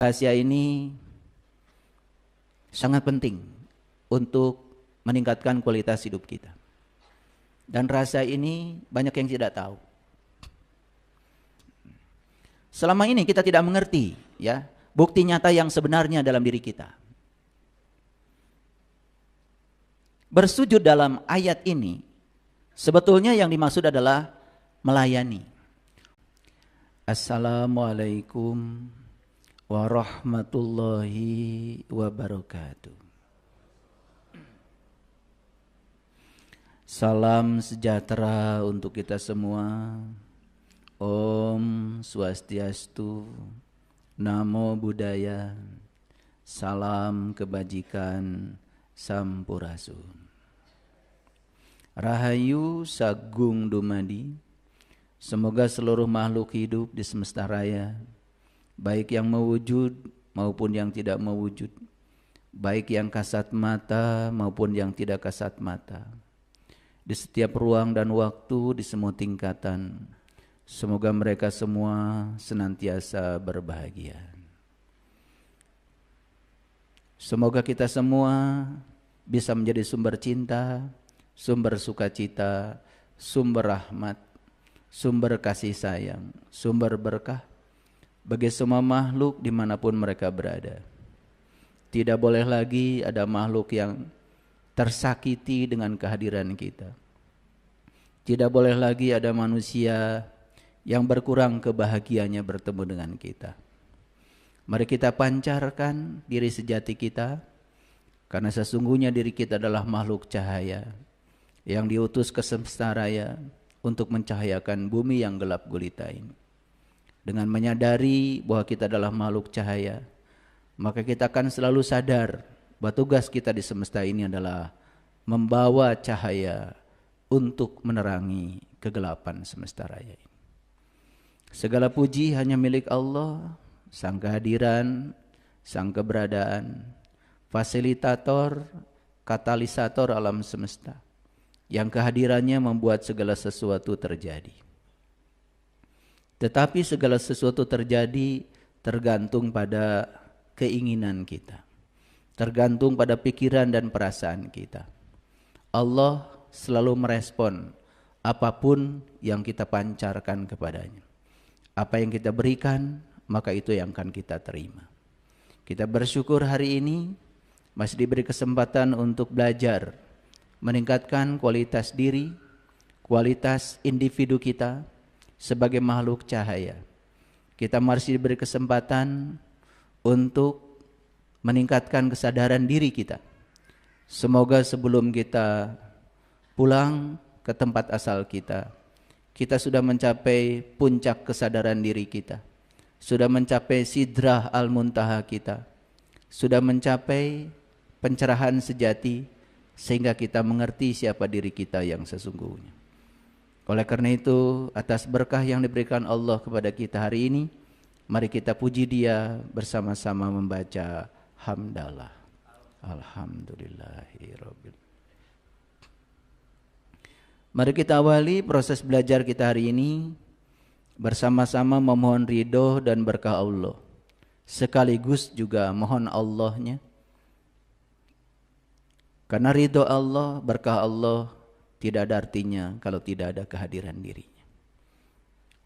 Rahasia ini sangat penting untuk meningkatkan kualitas hidup kita. Dan rahasia ini banyak yang tidak tahu. Selama ini kita tidak mengerti ya bukti nyata yang sebenarnya dalam diri kita. Bersujud dalam ayat ini sebetulnya yang dimaksud adalah melayani. Assalamualaikum warahmatullahi wabarakatuh. Salam sejahtera untuk kita semua. Om Swastiastu, Namo Buddhaya, salam kebajikan, Sampurasun. Rahayu Sagung Dumadi. Semoga seluruh makhluk hidup di semesta raya, baik yang mewujud maupun yang tidak mewujud, baik yang kasat mata maupun yang tidak kasat mata, di setiap ruang dan waktu, di semua tingkatan, semoga mereka semua senantiasa berbahagia. Semoga kita semua bisa menjadi sumber cinta, sumber sukacita, sumber rahmat, sumber kasih sayang, sumber berkah bagi semua makhluk dimanapun mereka berada. Tidak boleh lagi ada makhluk yang tersakiti dengan kehadiran kita. Tidak boleh lagi ada manusia yang berkurang kebahagiaannya bertemu dengan kita. Mari kita pancarkan diri sejati kita, karena sesungguhnya diri kita adalah makhluk cahaya yang diutus ke semesta raya untuk mencahayakan bumi yang gelap gulita ini. Dengan menyadari bahwa kita adalah makhluk cahaya, maka kita akan selalu sadar bahwa tugas kita di semesta ini adalah membawa cahaya untuk menerangi kegelapan semesta raya ini. Segala puji hanya milik Allah, Sang kehadiran, Sang keberadaan, fasilitator, katalisator alam semesta, yang kehadirannya membuat segala sesuatu terjadi. Tetapi segala sesuatu terjadi tergantung pada keinginan kita, tergantung pada pikiran dan perasaan kita. Allah selalu merespon apapun yang kita pancarkan kepadanya. Apa yang kita berikan, maka itu yang akan kita terima. Kita bersyukur hari ini masih diberi kesempatan untuk belajar, meningkatkan kualitas diri, kualitas individu kita sebagai makhluk cahaya. Kita masih diberi kesempatan untuk meningkatkan kesadaran diri kita. Semoga sebelum kita pulang ke tempat asal kita, kita sudah mencapai puncak kesadaran diri kita, sudah mencapai sidrah al-muntaha kita, sudah mencapai pencerahan sejati, sehingga kita mengerti siapa diri kita yang sesungguhnya. Oleh karena itu, atas berkah yang diberikan Allah kepada kita hari ini, mari kita puji Dia bersama-sama membaca hamdalah. Alhamdulillahirabbil. Mari kita awali proses belajar kita hari ini bersama-sama memohon ridho dan berkah Allah, sekaligus juga mohon Allahnya. Karena ridho Allah, berkah Allah tidak ada artinya kalau tidak ada kehadiran dirinya.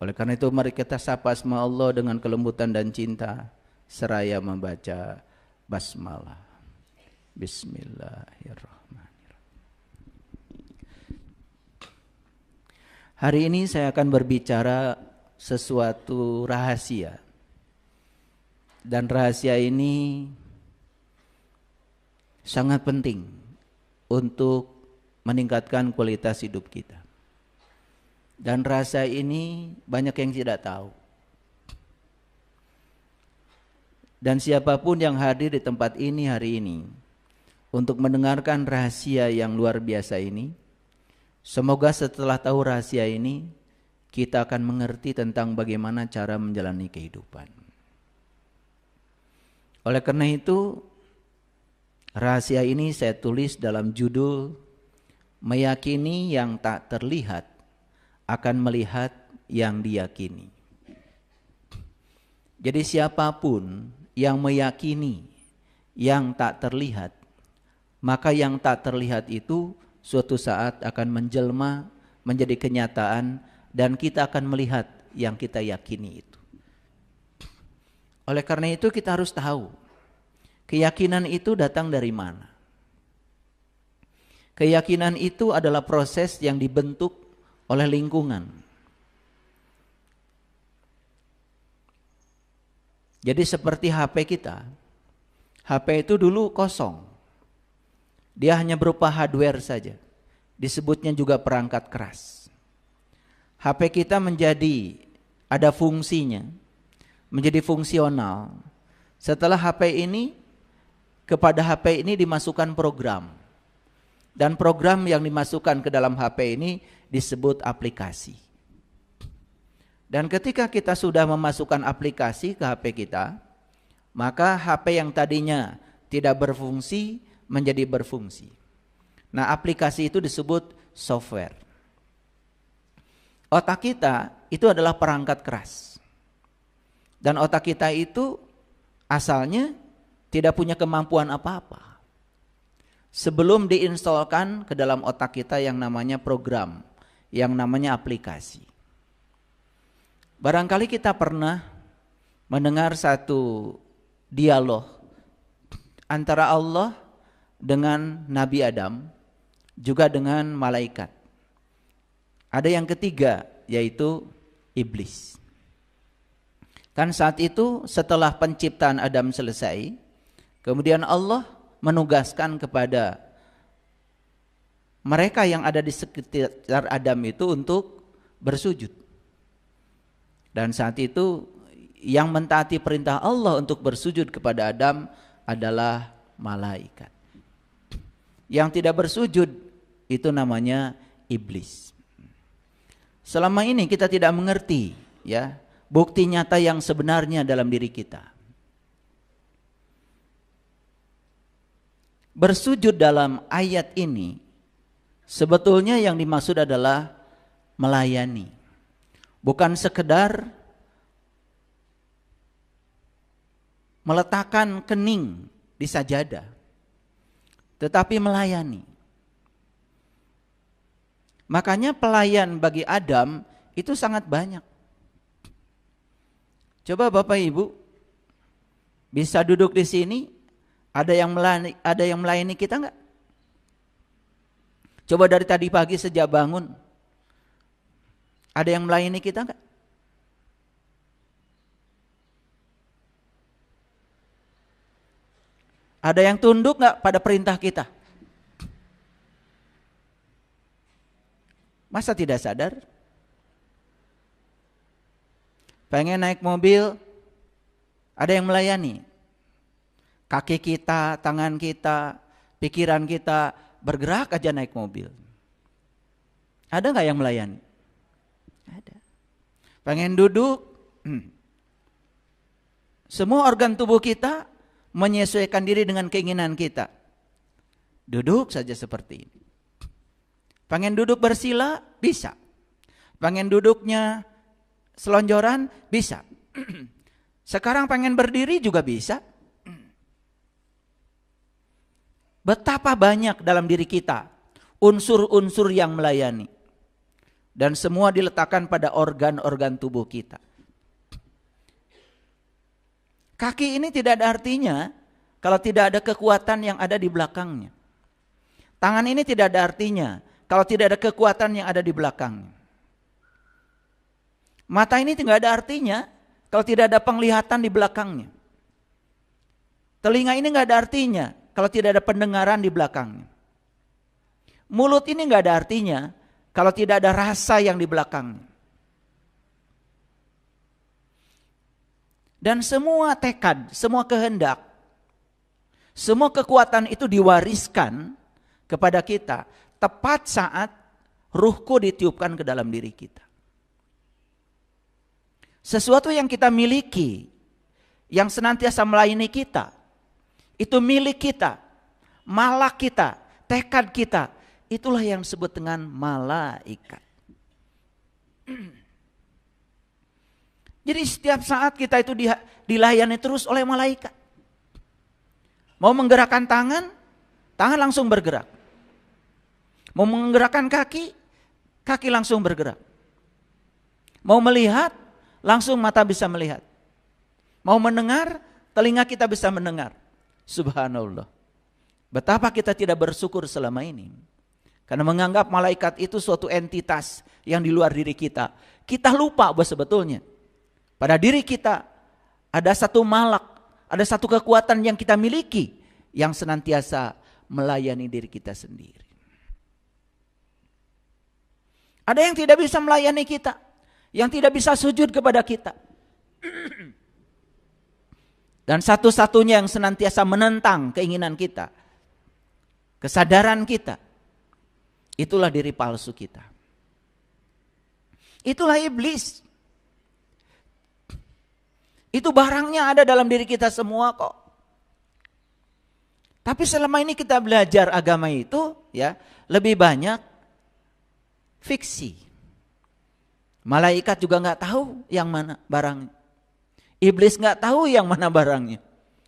Oleh karena itu mari kita sapa asma Allah dengan kelembutan dan cinta seraya membaca basmalah. Bismillahirrahmanirrahim. Hari ini saya akan berbicara sesuatu rahasia. Dan rahasia ini sangat penting untuk meningkatkan kualitas hidup kita. Dan rasa ini banyak yang tidak tahu. Dan siapapun yang hadir di tempat ini hari ini untuk mendengarkan rahasia yang luar biasa ini, semoga setelah tahu rahasia ini kita akan mengerti tentang bagaimana cara menjalani kehidupan. Oleh karena itu, rahasia ini saya tulis dalam judul Meyakini yang tak terlihat akan melihat yang diyakini. Jadi siapapun yang meyakini yang tak terlihat, maka yang tak terlihat itu suatu saat akan menjelma menjadi kenyataan dan kita akan melihat yang kita yakini itu. Oleh karena itu kita harus tahu keyakinan itu datang dari mana. Keyakinan itu adalah proses yang dibentuk oleh lingkungan. Jadi seperti HP kita. HP itu dulu kosong. Dia hanya berupa hardware saja. Disebutnya juga perangkat keras. HP kita menjadi ada fungsinya, menjadi fungsional. Setelah kepada HP ini dimasukkan program. Dan program yang dimasukkan ke dalam HP ini disebut aplikasi. Dan ketika kita sudah memasukkan aplikasi ke HP kita, maka HP yang tadinya tidak berfungsi menjadi berfungsi. Nah, aplikasi itu disebut software. Otak kita itu adalah perangkat keras. Dan otak kita itu asalnya tidak punya kemampuan apa-apa. Sebelum diinstalkan ke dalam otak kita yang namanya program, yang namanya aplikasi. Barangkali kita pernah mendengar satu dialog antara Allah dengan Nabi Adam, juga dengan malaikat. Ada yang ketiga, yaitu iblis. Kan saat itu setelah penciptaan Adam selesai, kemudian Allah menugaskan kepada mereka yang ada di sekitar Adam itu untuk bersujud. Dan saat itu yang mentaati perintah Allah untuk bersujud kepada Adam adalah malaikat. Yang tidak bersujud itu namanya iblis. Selama ini kita tidak mengerti ya bukti nyata yang sebenarnya dalam diri kita. Bersujud dalam ayat ini sebetulnya yang dimaksud adalah melayani. Bukan sekedar meletakkan kening di sajadah, tetapi melayani. Makanya pelayan bagi Adam itu sangat banyak. Coba Bapak Ibu bisa duduk di sini, ada yang melayani kita enggak? Coba dari tadi pagi sejak bangun, ada yang melayani kita enggak? Ada yang tunduk enggak pada perintah kita? Masa tidak sadar? Pengen naik mobil, ada yang melayani. Kaki kita, tangan kita, pikiran kita bergerak aja naik mobil. Ada enggak yang melayani? Ada. Pengen duduk, semua organ tubuh kita menyesuaikan diri dengan keinginan kita. Duduk saja seperti ini. Pengen duduk bersila, bisa. Pengen duduknya selonjoran, bisa. Sekarang pengen berdiri juga bisa. Betapa banyak dalam diri kita unsur-unsur yang melayani. Dan semua diletakkan pada organ-organ tubuh kita. Kaki ini tidak ada artinya kalau tidak ada kekuatan yang ada di belakangnya. Tangan ini tidak ada artinya kalau tidak ada kekuatan yang ada di belakangnya. Mata ini tidak ada artinya kalau tidak ada penglihatan di belakangnya. Telinga ini tidak ada artinya kalau tidak ada pendengaran di belakangnya. Mulut ini tidak ada artinya kalau tidak ada rasa yang di belakangnya. Dan semua tekad, semua kehendak, semua kekuatan itu diwariskan kepada kita tepat saat ruhku ditiupkan ke dalam diri kita. Sesuatu yang kita miliki, yang senantiasa melayani kita, itu milik kita, malak kita, tekad kita. Itulah yang disebut dengan malaikat. Jadi setiap saat kita itu dilayani terus oleh malaikat. Mau menggerakkan tangan, tangan langsung bergerak. Mau menggerakkan kaki, kaki langsung bergerak. Mau melihat, langsung mata bisa melihat. Mau mendengar, telinga kita bisa mendengar. Subhanallah. Betapa kita tidak bersyukur selama ini. Karena menganggap malaikat itu suatu entitas yang di luar diri kita. Kita lupa bahwa sebetulnya pada diri kita ada satu malak, ada satu kekuatan yang kita miliki yang senantiasa melayani diri kita sendiri. Ada yang tidak bisa melayani kita, yang tidak bisa sujud kepada kita. Dan satu-satunya yang senantiasa menentang keinginan kita, kesadaran kita, itulah diri palsu kita. Itulah iblis. Itu barangnya ada dalam diri kita semua kok. Tapi selama ini kita belajar agama itu ya lebih banyak fiksi. Malaikat juga nggak tahu yang mana barangnya. Iblis nggak tahu yang mana barangnya.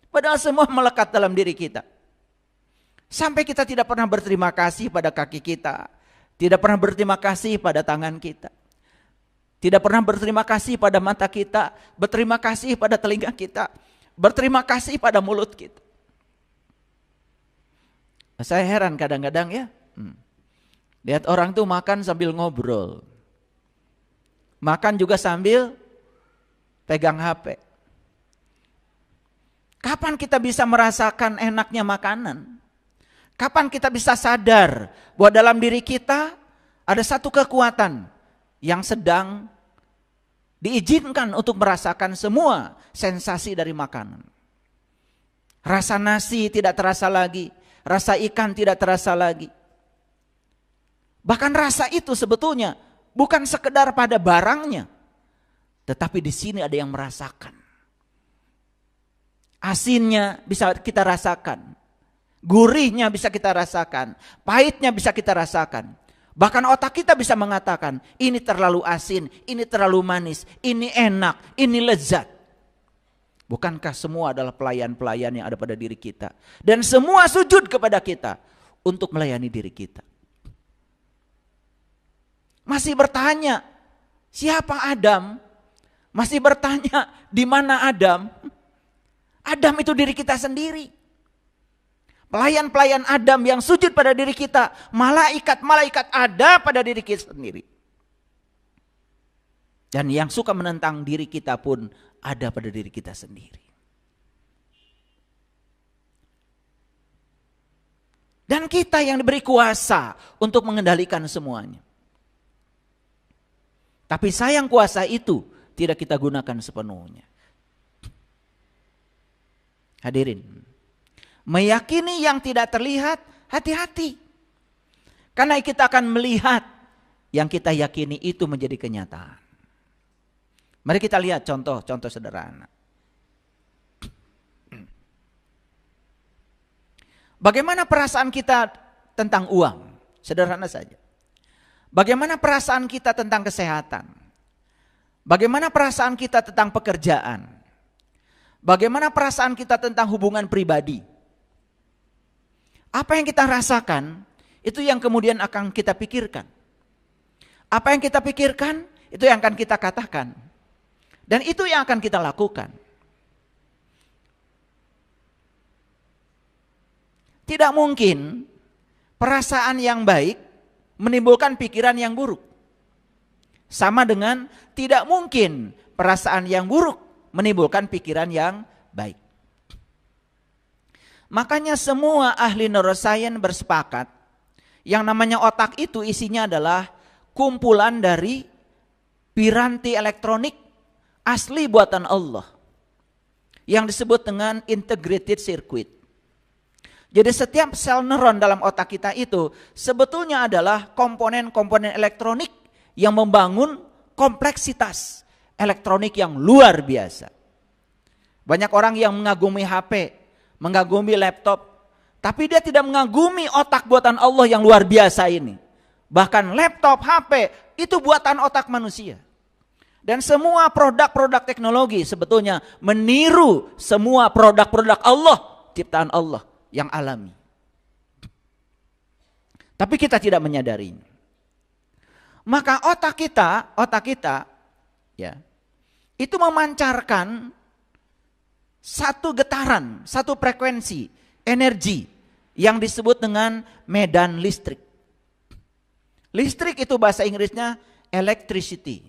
Padahal semua melekat dalam diri kita. Sampai kita tidak pernah berterima kasih pada kaki kita. Tidak pernah berterima kasih pada tangan kita. Tidak pernah berterima kasih pada mata kita. Berterima kasih pada telinga kita. Berterima kasih pada mulut kita. Saya heran kadang-kadang ya. Lihat orang tuh makan sambil ngobrol. Makan juga sambil pegang HP. Kapan kita bisa merasakan enaknya makanan? Kapan kita bisa sadar bahwa dalam diri kita ada satu kekuatan yang sedang diizinkan untuk merasakan semua sensasi dari makanan. Rasa nasi tidak terasa lagi, rasa ikan tidak terasa lagi. Bahkan rasa itu sebetulnya bukan sekedar pada barangnya, tetapi di sini ada yang merasakan. Asinnya bisa kita rasakan, gurihnya bisa kita rasakan, pahitnya bisa kita rasakan. Bahkan otak kita bisa mengatakan, ini terlalu asin, ini terlalu manis, ini enak, ini lezat. Bukankah semua adalah pelayan-pelayan yang ada pada diri kita? Dan semua sujud kepada kita untuk melayani diri kita. Masih bertanya, siapa Adam? Masih bertanya, di mana Adam? Adam itu diri kita sendiri. Pelayan-pelayan Adam yang sujud pada diri kita, malaikat-malaikat ada pada diri kita sendiri. Dan yang suka menentang diri kita pun ada pada diri kita sendiri. Dan kita yang diberi kuasa untuk mengendalikan semuanya. Tapi sayang kuasa itu tidak kita gunakan sepenuhnya. Hadirin, meyakini yang tidak terlihat, hati-hati. Karena kita akan melihat yang kita yakini itu menjadi kenyataan. Mari kita lihat contoh-contoh sederhana. Bagaimana perasaan kita tentang uang? Sederhana saja. Bagaimana perasaan kita tentang kesehatan? Bagaimana perasaan kita tentang pekerjaan? Bagaimana perasaan kita tentang hubungan pribadi? Apa yang kita rasakan, itu yang kemudian akan kita pikirkan. Apa yang kita pikirkan, itu yang akan kita katakan. Dan itu yang akan kita lakukan. Tidak mungkin perasaan yang baik menimbulkan pikiran yang buruk. Sama dengan tidak mungkin perasaan yang buruk menimbulkan pikiran yang baik. Makanya semua ahli neuroscience bersepakat yang namanya otak itu isinya adalah kumpulan dari piranti elektronik asli buatan Allah yang disebut dengan integrated circuit. Jadi setiap sel neuron dalam otak kita itu sebetulnya adalah komponen-komponen elektronik yang membangun kompleksitas elektronik yang luar biasa. Banyak orang yang mengagumi HP, mengagumi laptop, tapi dia tidak mengagumi otak buatan Allah yang luar biasa ini. Bahkan laptop, HP itu buatan otak manusia. Dan semua produk-produk teknologi sebetulnya meniru semua produk-produk Allah, ciptaan Allah yang alami. Tapi kita tidak menyadarinya. Maka otak kita ya, itu memancarkan satu getaran, satu frekuensi, energi yang disebut dengan medan listrik. Listrik itu bahasa Inggrisnya electricity.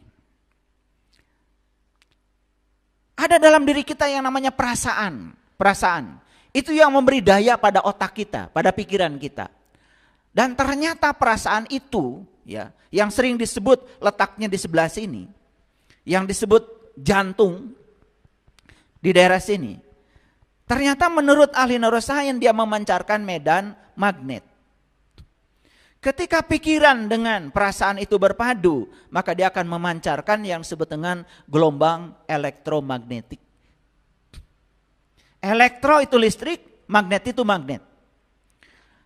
Ada dalam diri kita yang namanya perasaan. Perasaan itu yang memberi daya pada otak kita, pada pikiran kita. Dan ternyata perasaan itu ya, yang sering disebut letaknya di sebelah sini, yang disebut jantung di daerah sini. Ternyata menurut ahli neuroscience dia memancarkan medan magnet. Ketika pikiran dengan perasaan itu berpadu, maka dia akan memancarkan yang disebut dengan gelombang elektromagnetik. Elektro itu listrik, magnet itu magnet.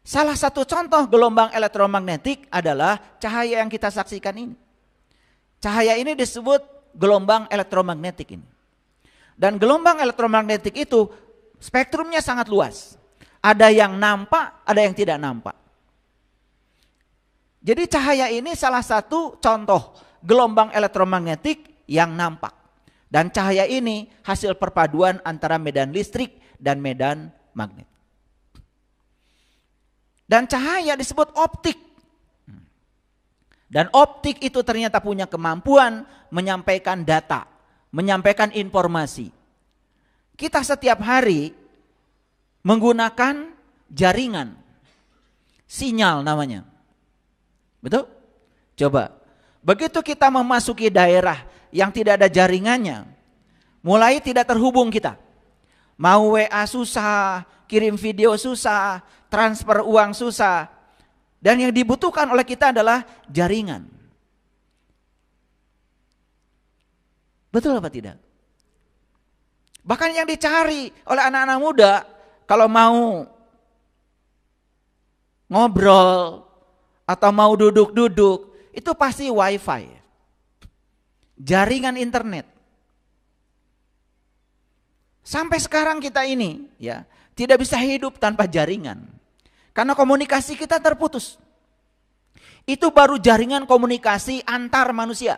Salah satu contoh gelombang elektromagnetik adalah cahaya yang kita saksikan ini. Cahaya ini disebut gelombang elektromagnetik ini. Dan gelombang elektromagnetik itu spektrumnya sangat luas. Ada yang nampak, ada yang tidak nampak. Jadi cahaya ini salah satu contoh gelombang elektromagnetik yang nampak. Dan cahaya ini hasil perpaduan antara medan listrik dan medan magnet. Dan cahaya disebut optik. Dan optik itu ternyata punya kemampuan menyampaikan data, menyampaikan informasi. Kita setiap hari menggunakan jaringan, sinyal namanya. Betul? Coba, begitu kita memasuki daerah yang tidak ada jaringannya, mulai tidak terhubung kita. Mau WA susah, kirim video susah, transfer uang susah. Dan yang dibutuhkan oleh kita adalah jaringan. Betul apa tidak? Bahkan yang dicari oleh anak-anak muda, kalau mau ngobrol, atau mau duduk-duduk, itu pasti wifi. Jaringan internet. Sampai sekarang kita ini ya tidak bisa hidup tanpa jaringan. Karena komunikasi kita terputus. Itu baru jaringan komunikasi antar manusia.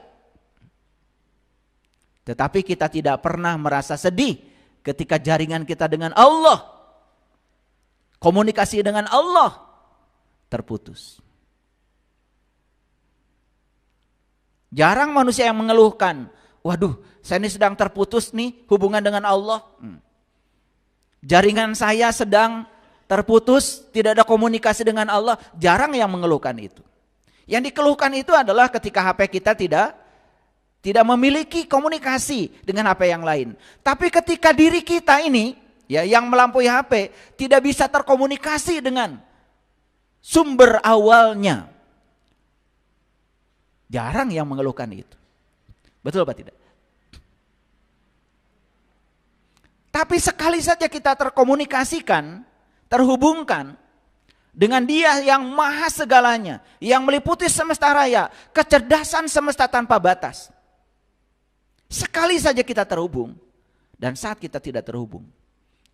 Tetapi kita tidak pernah merasa sedih ketika jaringan kita dengan Allah, komunikasi dengan Allah terputus. Jarang manusia yang mengeluhkan, waduh saya ini sedang terputus nih hubungan dengan Allah. Jaringan saya sedang terputus, tidak ada komunikasi dengan Allah. Jarang yang mengeluhkan itu. Yang dikeluhkan itu adalah ketika HP kita tidak memiliki komunikasi dengan HP yang lain. Tapi ketika diri kita ini ya yang melampaui HP tidak bisa terkomunikasi dengan sumber awalnya. Jarang yang mengeluhkan itu. Betul apa tidak? Tapi sekali saja kita terkomunikasikan, terhubungkan dengan Dia yang maha segalanya, yang meliputi semesta raya, kecerdasan semesta tanpa batas. Sekali saja kita terhubung, dan saat kita tidak terhubung,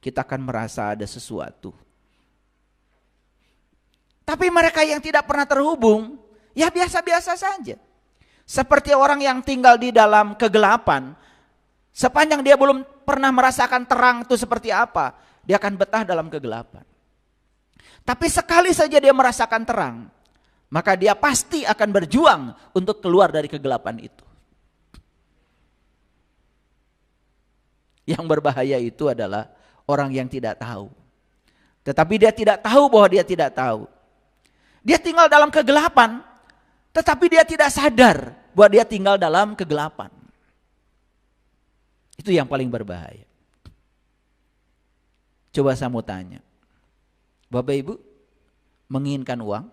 kita akan merasa ada sesuatu. Tapi mereka yang tidak pernah terhubung, ya biasa-biasa saja. Seperti orang yang tinggal di dalam kegelapan, sepanjang dia belum pernah merasakan terang itu seperti apa, dia akan betah dalam kegelapan. Tapi sekali saja dia merasakan terang, maka dia pasti akan berjuang untuk keluar dari kegelapan itu. Yang berbahaya itu adalah orang yang tidak tahu. Tetapi dia tidak tahu bahwa dia tidak tahu. Dia tinggal dalam kegelapan, tetapi dia tidak sadar bahwa dia tinggal dalam kegelapan. Itu yang paling berbahaya. Coba saya mau tanya, Bapak Ibu menginginkan uang?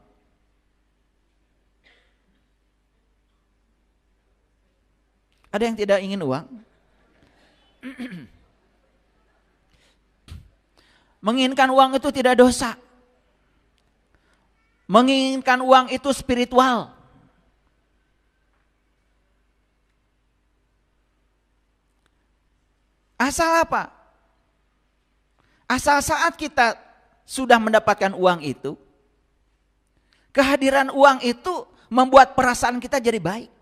Ada yang tidak ingin uang? Menginginkan uang itu tidak dosa. Menginginkan uang itu spiritual. Asal apa? Asal saat kita sudah mendapatkan uang itu, kehadiran uang itu membuat perasaan kita jadi baik.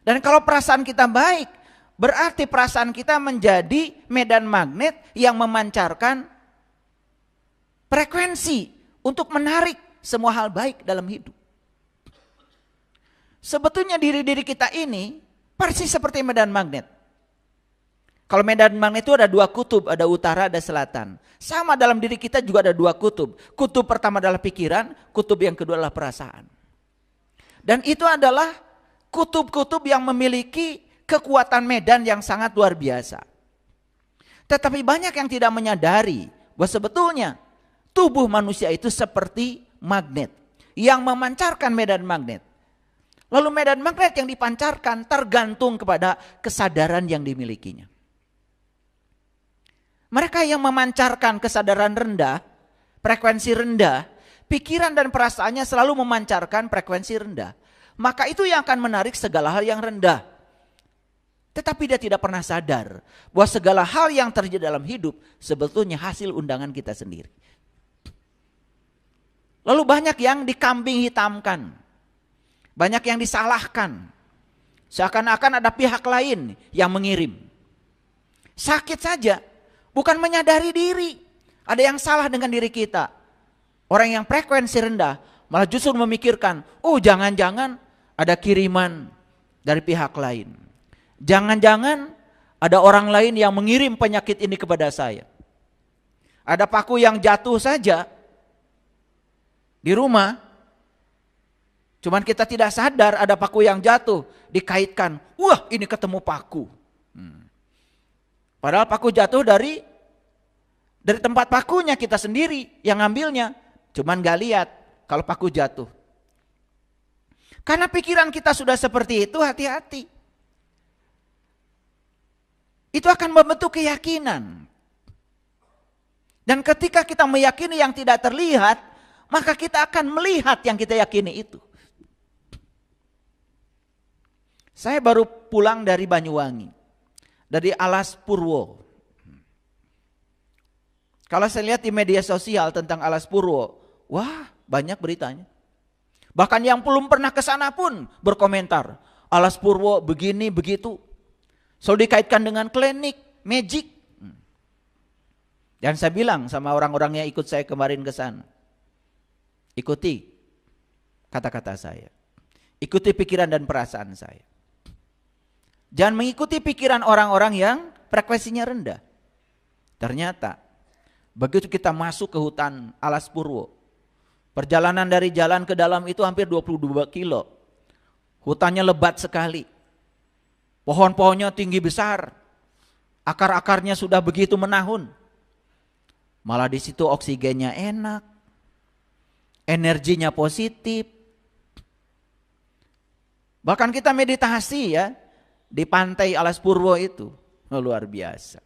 Dan kalau perasaan kita baik, berarti perasaan kita menjadi medan magnet yang memancarkan frekuensi untuk menarik semua hal baik dalam hidup. Sebetulnya diri-diri kita ini persis seperti medan magnet. Kalau medan magnet itu ada dua kutub, ada utara, ada selatan. Sama dalam diri kita juga ada dua kutub. Kutub pertama adalah pikiran, kutub yang kedua adalah perasaan. Dan itu adalah kutub-kutub yang memiliki kekuatan medan yang sangat luar biasa. Tetapi banyak yang tidak menyadari bahwa sebetulnya tubuh manusia itu seperti magnet yang memancarkan medan magnet. Lalu medan magnet yang dipancarkan tergantung kepada kesadaran yang dimilikinya. Mereka yang memancarkan kesadaran rendah, frekuensi rendah, pikiran dan perasaannya selalu memancarkan frekuensi rendah. Maka itu yang akan menarik segala hal yang rendah. Tetapi dia tidak pernah sadar bahwa segala hal yang terjadi dalam hidup sebetulnya hasil undangan kita sendiri. Lalu banyak yang dikambing hitamkan. Banyak yang disalahkan. Seakan-akan ada pihak lain yang mengirim. Sakit saja, bukan menyadari diri. Ada yang salah dengan diri kita. Orang yang frekuensi rendah malah justru memikirkan, oh jangan-jangan ada kiriman dari pihak lain. Jangan-jangan ada orang lain yang mengirim penyakit ini kepada saya. Ada paku yang jatuh saja di rumah. Cuman kita tidak sadar ada paku yang jatuh. Dikaitkan, wah ini ketemu paku. Padahal paku jatuh dari tempat pakunya kita sendiri yang ngambilnya. Cuman gak lihat kalau paku jatuh. Karena pikiran kita sudah seperti itu, hati-hati. Itu akan membentuk keyakinan. Dan ketika kita meyakini yang tidak terlihat, maka kita akan melihat yang kita yakini itu. Saya baru pulang dari Banyuwangi, dari Alas Purwo. Kalau saya lihat di media sosial tentang Alas Purwo, wah banyak beritanya. Bahkan yang belum pernah ke sana pun berkomentar, Alas Purwo begini begitu. Selalu dikaitkan dengan klinik, magic. Dan saya bilang sama orang-orang yang ikut saya kemarin ke sana, ikuti kata-kata saya. Ikuti pikiran dan perasaan saya. Jangan mengikuti pikiran orang-orang yang frekuensinya rendah. Ternyata begitu kita masuk ke hutan Alas Purwo, perjalanan dari jalan ke dalam itu hampir 22 kilo. Hutannya lebat sekali. Pohon-pohonnya tinggi besar. Akar-akarnya sudah begitu menahun. Malah di situ oksigennya enak. Energinya positif. Bahkan kita meditasi ya di pantai Alas Purwo itu. Luar biasa.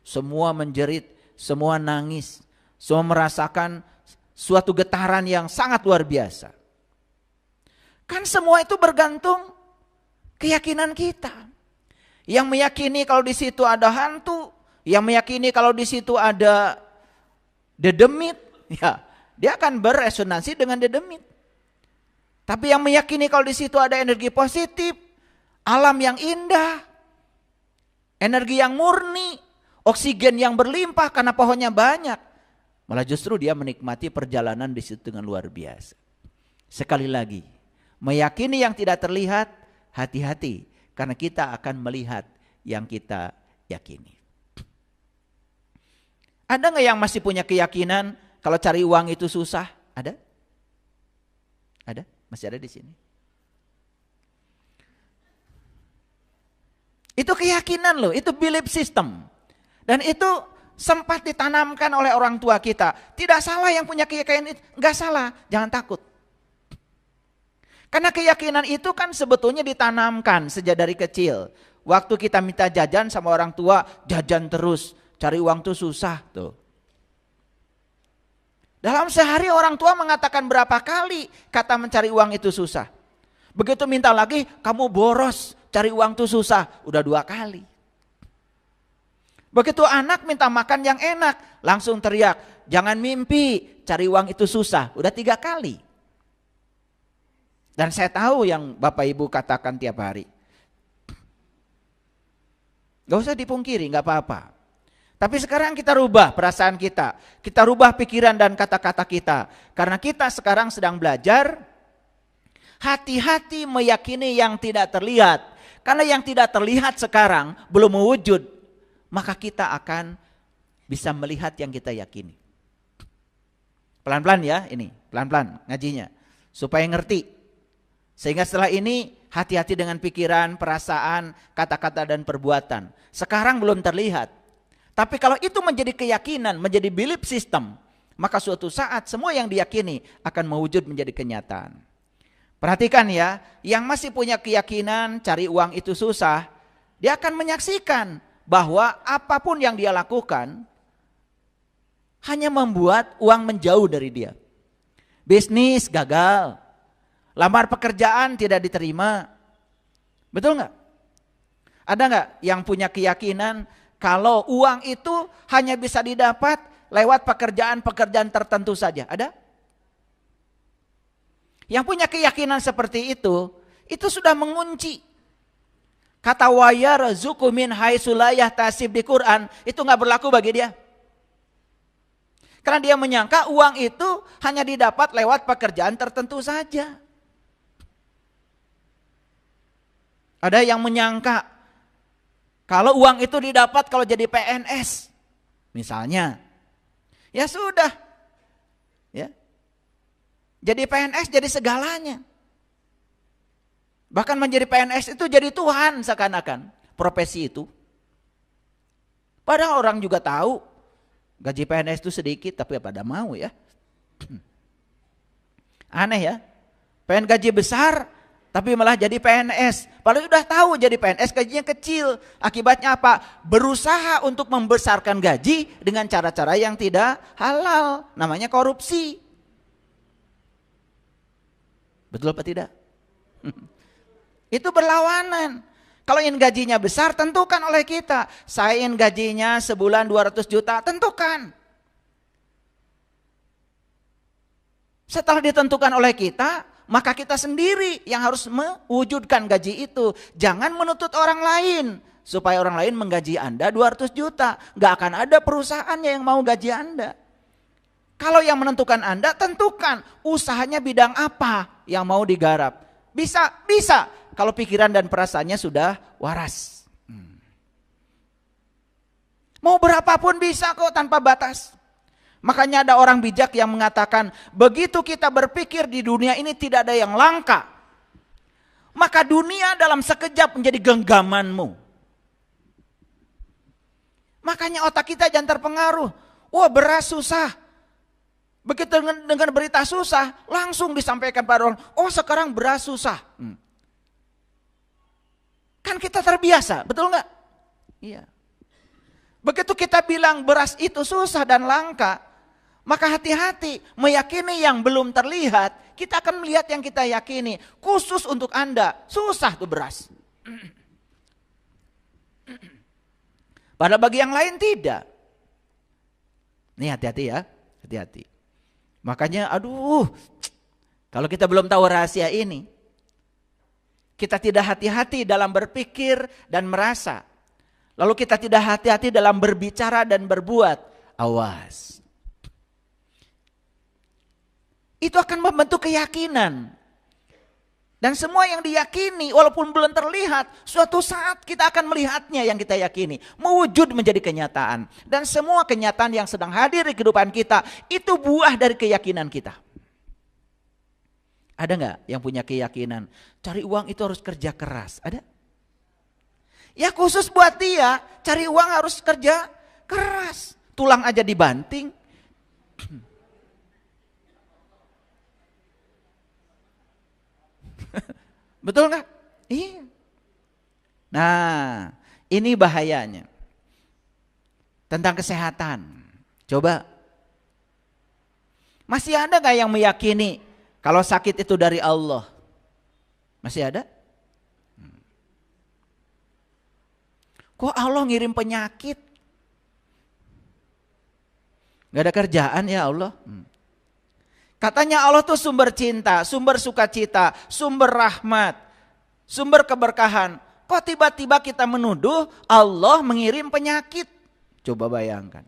Semua menjerit, semua nangis, semua merasakan suatu getaran yang sangat luar biasa. Kan semua itu bergantung keyakinan kita. Yang meyakini kalau di situ ada hantu, yang meyakini kalau di situ ada dedemit, ya dia akan beresonansi dengan dedemit. Tapi yang meyakini kalau di situ ada energi positif, alam yang indah, energi yang murni, oksigen yang berlimpah karena pohonnya banyak, malah justru dia menikmati perjalanan di situ dengan luar biasa. Sekali lagi, meyakini yang tidak terlihat, hati-hati karena kita akan melihat yang kita yakini. Ada nggak yang masih punya keyakinan kalau cari uang itu susah? Ada? Ada? Masih ada di sini. Itu keyakinan loh, itu belief system. Dan itu sempat ditanamkan oleh orang tua kita. Tidak salah yang punya keyakinan itu, enggak salah, jangan takut. Karena keyakinan itu kan sebetulnya ditanamkan sejak dari kecil. Waktu kita minta jajan sama orang tua, jajan terus, cari uang tuh susah tuh. Dalam sehari orang tua mengatakan berapa kali kata mencari uang itu susah. Begitu minta lagi, kamu boros, cari uang tuh susah, udah 2 kali. Begitu anak minta makan yang enak, langsung teriak, jangan mimpi, cari uang itu susah. Udah 3 kali. Dan saya tahu yang Bapak Ibu katakan tiap hari. Gak usah dipungkiri, gak apa-apa. Tapi sekarang kita rubah perasaan kita. Kita rubah pikiran dan kata-kata kita. Karena kita sekarang sedang belajar, hati-hati meyakini yang tidak terlihat. Karena yang tidak terlihat sekarang belum mewujud. Maka kita akan bisa melihat yang kita yakini. Pelan-pelan ya ini, pelan-pelan ngajinya. Supaya ngerti. Sehingga setelah ini hati-hati dengan pikiran, perasaan, kata-kata dan perbuatan. Sekarang belum terlihat. Tapi kalau itu menjadi keyakinan, menjadi belief system, maka suatu saat semua yang diyakini akan mewujud menjadi kenyataan. Perhatikan ya, yang masih punya keyakinan cari uang itu susah, dia akan menyaksikan bahwa apapun yang dia lakukan hanya membuat uang menjauh dari dia. Bisnis gagal, lamar pekerjaan tidak diterima. Betul nggak? Ada nggak yang punya keyakinan kalau uang itu hanya bisa didapat lewat pekerjaan-pekerjaan tertentu saja? Ada? Yang punya keyakinan seperti itu sudah mengunci. Kata wa yarzuqu min haitsu la yahtasib di Quran itu nggak berlaku bagi dia. Karena dia menyangka uang itu hanya didapat lewat pekerjaan tertentu saja. Ada yang menyangka kalau uang itu didapat kalau jadi PNS misalnya. Ya sudah. Ya. Jadi PNS jadi segalanya. Bahkan menjadi PNS itu jadi Tuhan seakan-akan profesi itu. Padahal orang juga tahu gaji PNS itu sedikit tapi pada mau ya. Aneh ya. Pengen gaji besar tapi malah jadi PNS. Padahal sudah tahu jadi PNS gajinya kecil. Akibatnya apa? Berusaha untuk membesarkan gaji dengan cara-cara yang tidak halal. Namanya korupsi. Betul apa tidak? Itu berlawanan. Kalau ingin gajinya besar, tentukan oleh kita. Saya ingin gajinya sebulan 200 juta, tentukan. Setelah ditentukan oleh kita, maka kita sendiri yang harus mewujudkan gaji itu. Jangan menuntut orang lain, supaya orang lain menggaji Anda 200 juta. Gak akan ada perusahaannya yang mau gaji Anda. Kalau yang menentukan Anda, tentukan usahanya bidang apa yang mau digarap. Bisa. Kalau pikiran dan perasaannya sudah waras. Mau berapapun bisa kok tanpa batas. Makanya ada orang bijak yang mengatakan, begitu kita berpikir di dunia ini tidak ada yang langka, maka dunia dalam sekejap menjadi genggamanmu. Makanya otak kita jangan terpengaruh. Wah, beras susah. Begitu dengan berita susah, langsung disampaikan pada orang, oh sekarang beras susah. Kan kita terbiasa, betul nggak? Iya. Begitu kita bilang beras itu susah dan langka, maka hati-hati meyakini yang belum terlihat, kita akan melihat yang kita yakini. Khusus untuk Anda, susah tuh beras. Padahal bagi yang lain tidak. Nih hati-hati ya, hati-hati. Makanya kalau kita belum tahu rahasia ini, kita tidak hati-hati dalam berpikir dan merasa. Lalu kita tidak hati-hati dalam berbicara dan berbuat. Awas. Itu akan membentuk keyakinan. Dan semua yang diyakini walaupun belum terlihat, suatu saat kita akan melihatnya yang kita yakini. Mewujud menjadi kenyataan. Dan semua kenyataan yang sedang hadir di kehidupan kita, itu buah dari keyakinan kita. Ada nggak yang punya keyakinan cari uang itu harus kerja keras? Ada? Ya khusus buat dia cari uang harus kerja keras. Tulang aja dibanting. Betul nggak? Iya. Nah, ini bahayanya. Tentang kesehatan. Coba. Masih ada nggak yang meyakini kalau sakit itu dari Allah? Masih ada? Kok Allah ngirim penyakit? Gak ada kerjaan ya Allah. Katanya Allah tuh sumber cinta, sumber sukacita, sumber rahmat, sumber keberkahan. Kok tiba-tiba kita menuduh Allah mengirim penyakit? Coba bayangkan.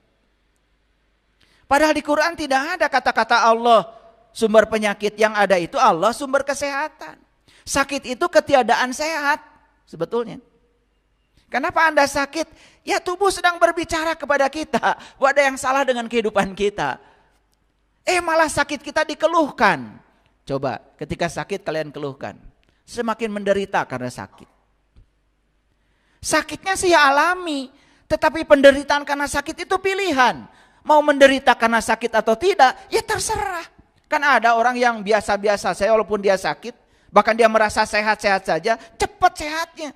Padahal di Quran tidak ada kata-kata Allah sumber penyakit. Yang ada itu Allah sumber kesehatan. Sakit itu ketiadaan sehat sebetulnya. Kenapa Anda sakit? Ya tubuh sedang berbicara kepada kita bahwa ada yang salah dengan kehidupan kita. Malah sakit kita dikeluhkan. Coba ketika sakit kalian keluhkan. Semakin menderita karena sakit. Sakitnya sih alami. Tetapi penderitaan karena sakit itu pilihan. Mau menderita karena sakit atau tidak, ya terserah. Kan ada orang yang biasa-biasa saja walaupun dia sakit. Bahkan dia merasa sehat-sehat saja, cepat sehatnya.